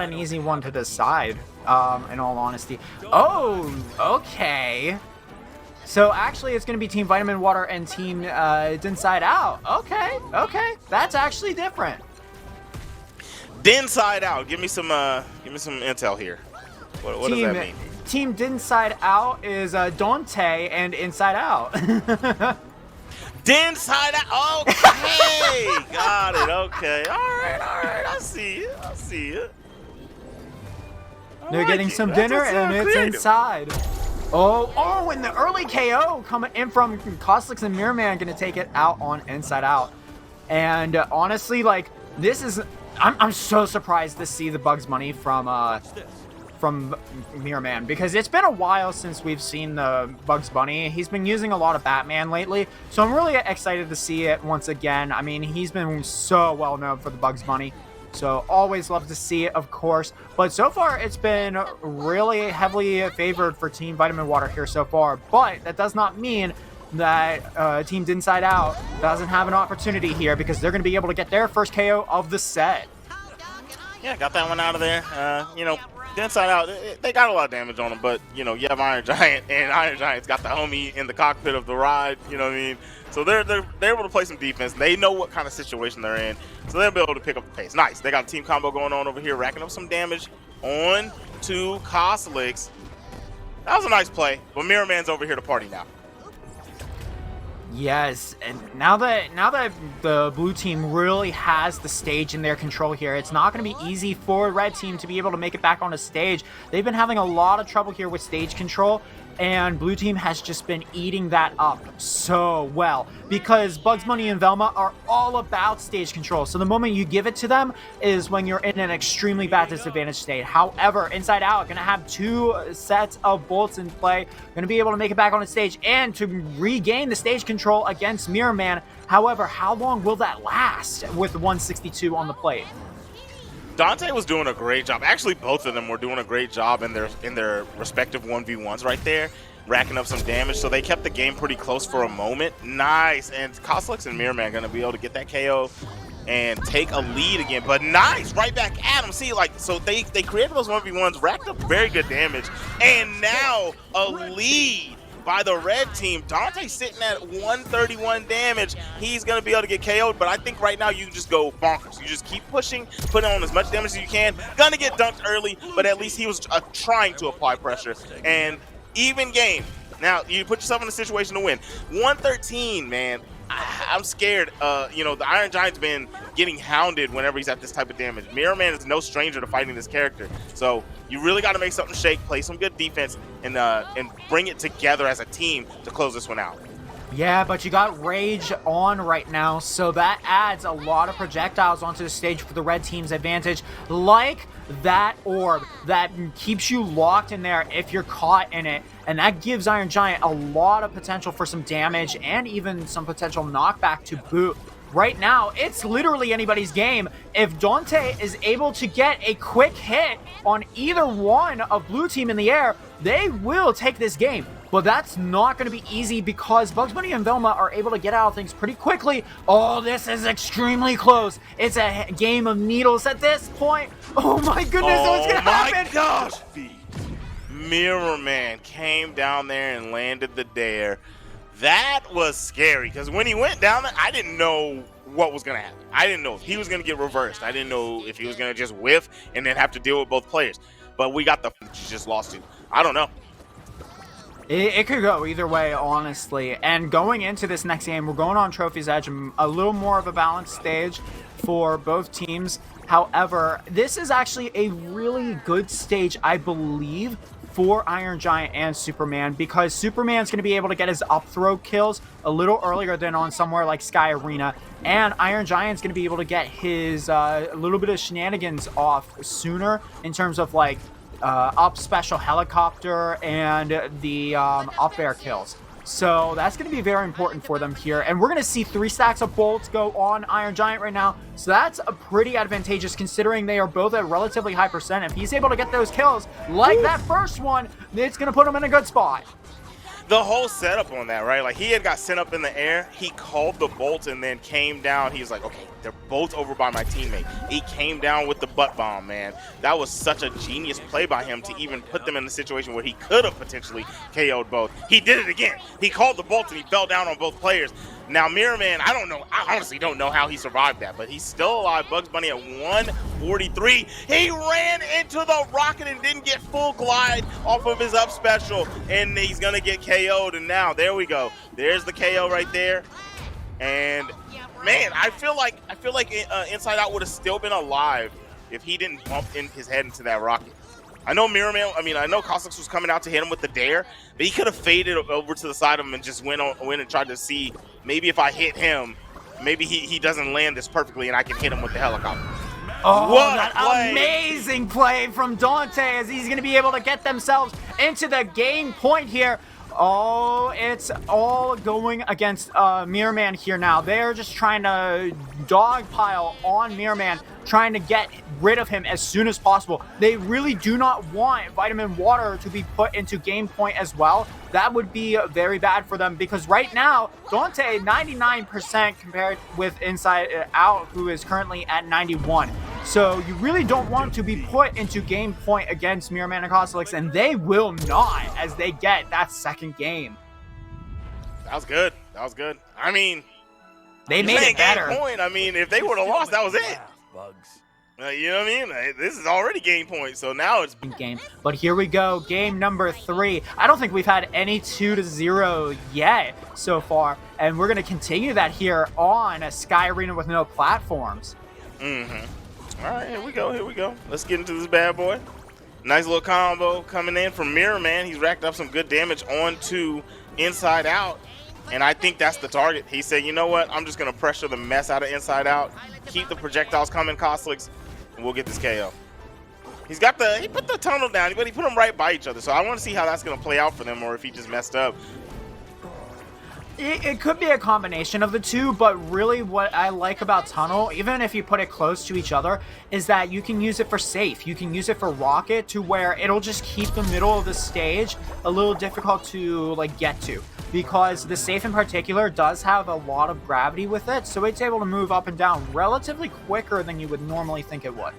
an easy one to decide, in all honesty. Oh, okay. So actually, it's going to be Team Vitaminwater and Team Dinsideout. Okay, that's actually different. Dinsideout. Give me some intel here. What does that mean? Team Dinsideout is Dante and Inside Out. Dinsideout. Okay, got it. Okay, all right. I see it. They're getting some dinner and it's creative. inside. Oh, and the early KO coming in from Costlix and Mirrorman going to take it out on Inside Out. And honestly, like, this is... I'm so surprised to see the Bugs Bunny from Mirrorman, because it's been a while since we've seen the Bugs Bunny. He's been using a lot of Batman lately, so I'm really excited to see it once again. I mean, he's been so well known for the Bugs Bunny, so always love to see it, of course. But so far, it's been really heavily favored for Team Vitaminwater here so far, but that does not mean that Team Dinsideout doesn't have an opportunity here, because they're going to be able to get their first KO of the set. Yeah, got that one out of there. Dinsideout, they got a lot of damage on them, but, you have Iron Giant, and Iron Giant's got the homie in the cockpit of the ride, you know what I mean? So they're able to play some defense. They know what kind of situation they're in, so they'll be able to pick up the pace. Nice. They got a team combo going on over here, racking up some damage on to Costlix. That was a nice play, but Mirrorman's over here to party now. Yes, and now that the blue team really has the stage in their control here, it's not going to be easy for red team to be able to make it back on the stage. They've been having a lot of trouble here with stage control, and blue team has just been eating that up so well, because Bugs Bunny and Velma are all about stage control. So the moment you give it to them is when you're in an extremely bad disadvantage state. However, Inside Out going to have 2 sets of bolts in play, going to be able to make it back on the stage and to regain the stage control against Mirrorman. However, how long will that last with 162 on the plate? Dante was doing a great job. Actually, both of them were doing a great job in their respective 1v1s right there, racking up some damage. So they kept the game pretty close for a moment. Nice. And Costlix and Mirrorman going to be able to get that KO and take a lead again. But nice, right back at him. See, like, so they created those 1v1s, racked up very good damage, and now a lead by the red team. Dante's sitting at 131 damage. He's going to be able to get KO'd, but I think right now you just go bonkers. You just keep pushing, putting on as much damage as you can. Going to get dunked early, but at least he was trying to apply pressure. And even game. Now, you put yourself in a situation to win. 113, man. I'm scared. The Iron Giant's been getting hounded whenever he's at this type of damage. Mirrorman is no stranger to fighting this character. So you really got to make something shake, play some good defense, and bring it together as a team to close this one out. Yeah, but you got Rage on right now, so that adds a lot of projectiles onto the stage for the red team's advantage, like that orb that keeps you locked in there if you're caught in it, and that gives Iron Giant a lot of potential for some damage and even some potential knockback to boot. Right now, it's literally anybody's game. If Dante is able to get a quick hit on either one of blue team in the air, they will take this game. But that's not going to be easy, because Bugs Bunny and Velma are able to get out of things pretty quickly. Oh, this is extremely close. It's a game of needles at this point. Oh my goodness, what's going to happen? Oh my gosh, Mirrorman came down there and landed the dare. That was scary, because when he went down there, I didn't know what was going to happen. I didn't know if he was going to get reversed. I didn't know if he was going to just whiff and then have to deal with both players. But we got the just lost to. I don't know. It could go either way, honestly. And going into this next game, we're going on Trophy's Edge, a little more of a balanced stage for both teams. However, this is actually a really good stage, I believe, for Iron Giant and Superman, because Superman's going to be able to get his up throw kills a little earlier than on somewhere like Sky Arena, and Iron Giant's going to be able to get his a little bit of shenanigans off sooner in terms of like up special helicopter and the up air kills. So that's going to be very important for them here. And we're going to see 3 stacks of bolts go on Iron Giant right now. So that's a pretty advantageous, considering they are both at relatively high percent. If he's able to get those kills like that first one, it's going to put him in a good spot. The whole setup on that, right? Like, he had got sent up in the air. He called the bolt and then came down. He was like, okay, they're both over by my teammate. He came down with the butt bomb, man. That was such a genius play by him to even put them in a situation where he could have potentially KO'd both. He did it again. He called the bolt and he fell down on both players. Now, Mirror Man, I don't know. I honestly don't know how he survived that, but he's still alive. Bugs Bunny at 143. He ran into the rocket and didn't get full glide off of his up special, and he's gonna get KO'd. And now, there we go. There's the KO right there. And man, I feel like Inside Out would have still been alive if he didn't bump in his head into that rocket. I know Mirror Man, I know Cosmix was coming out to hit him with the dare, but he could have faded over to the side of him and just went and tried to see maybe if I hit him, maybe he doesn't land this perfectly and I can hit him with the helicopter. Oh, what that amazing play from Dante as he's going to be able to get themselves into the game point here. Oh, it's all going against Mirror Man here now. They're just trying to dogpile on Mirror Man, trying to get rid of him as soon as possible. They really do not want Vitaminwater to be put into game point as well. That would be very bad for them because right now, Dante 99% compared with Inside Out, who is currently at 91. So you really don't want to be put into game point against Mirror Man and Cosmix, and they will not as they get that second game. That was good. That was good. I mean, they made it better. Game point. I mean, if they would have lost, that was it. Bugs. You know what I mean? This is already game point, so now it's game. But here we go, game number 3. I don't think we've had any 2-0 yet so far, and we're gonna continue that here on a Sky Arena with no platforms. All right, here we go. Here we go. Let's get into this bad boy. Nice little combo coming in from Mirror Man. He's racked up some good damage onto Inside Out. And I think that's the target. He said, you know what? I'm just going to pressure the mess out of Inside Out. Keep the projectiles coming, Cosmix, and we'll get this KO. He put the tunnel down, but he put them right by each other. So I want to see how that's going to play out for them or if he just messed up. It could be a combination of the two, but really what I like about Tunnel, even if you put it close to each other, is that you can use it for safe. You can use it for Rocket to where it'll just keep the middle of the stage a little difficult to get to. Because the safe in particular does have a lot of gravity with it, so it's able to move up and down relatively quicker than you would normally think it would.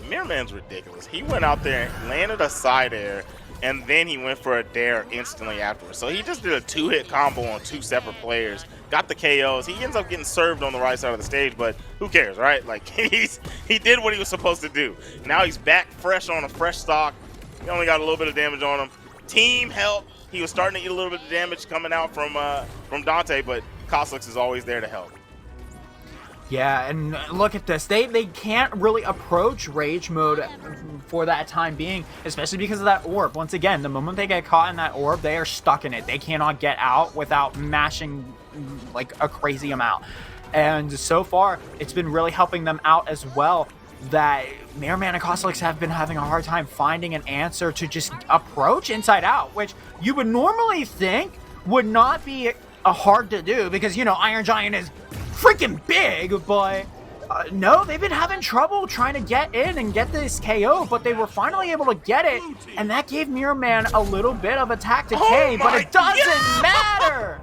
Mirror Man's ridiculous. He went out there, landed a side air, and then he went for a dare instantly afterwards. So he just did a 2-hit combo on 2 separate players, got the KOs. He ends up getting served on the right side of the stage, but who cares, right? Like, he did what he was supposed to do. Now he's back fresh on a fresh stock. He only got a little bit of damage on him. Team help. He was starting to get a little bit of damage coming out from Dante, but Cosmix is always there to help. Yeah, and look at this. They can't really approach Rage Mode for that time being, especially because of that orb. Once again, the moment they get caught in that orb, they are stuck in it. They cannot get out without mashing like a crazy amount. And so far, it's been really helping them out as well, that Mirror Man and Cosmix have been having a hard time finding an answer to just approach Inside Out, which you would normally think would not be hard to do because, you know, Iron Giant is freaking big, but no, they've been having trouble trying to get in and get this KO, but they were finally able to get it, and that gave Mirror Man a little bit of a tactic K, but it doesn't matter!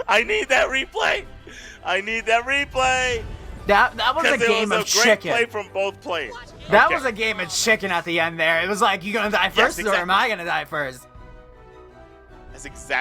I need that replay! I need that replay! That was a game of chicken. Great play from both players. That was a game of chicken at the end there. It was like, you gonna die first or am I gonna die first? That's exactly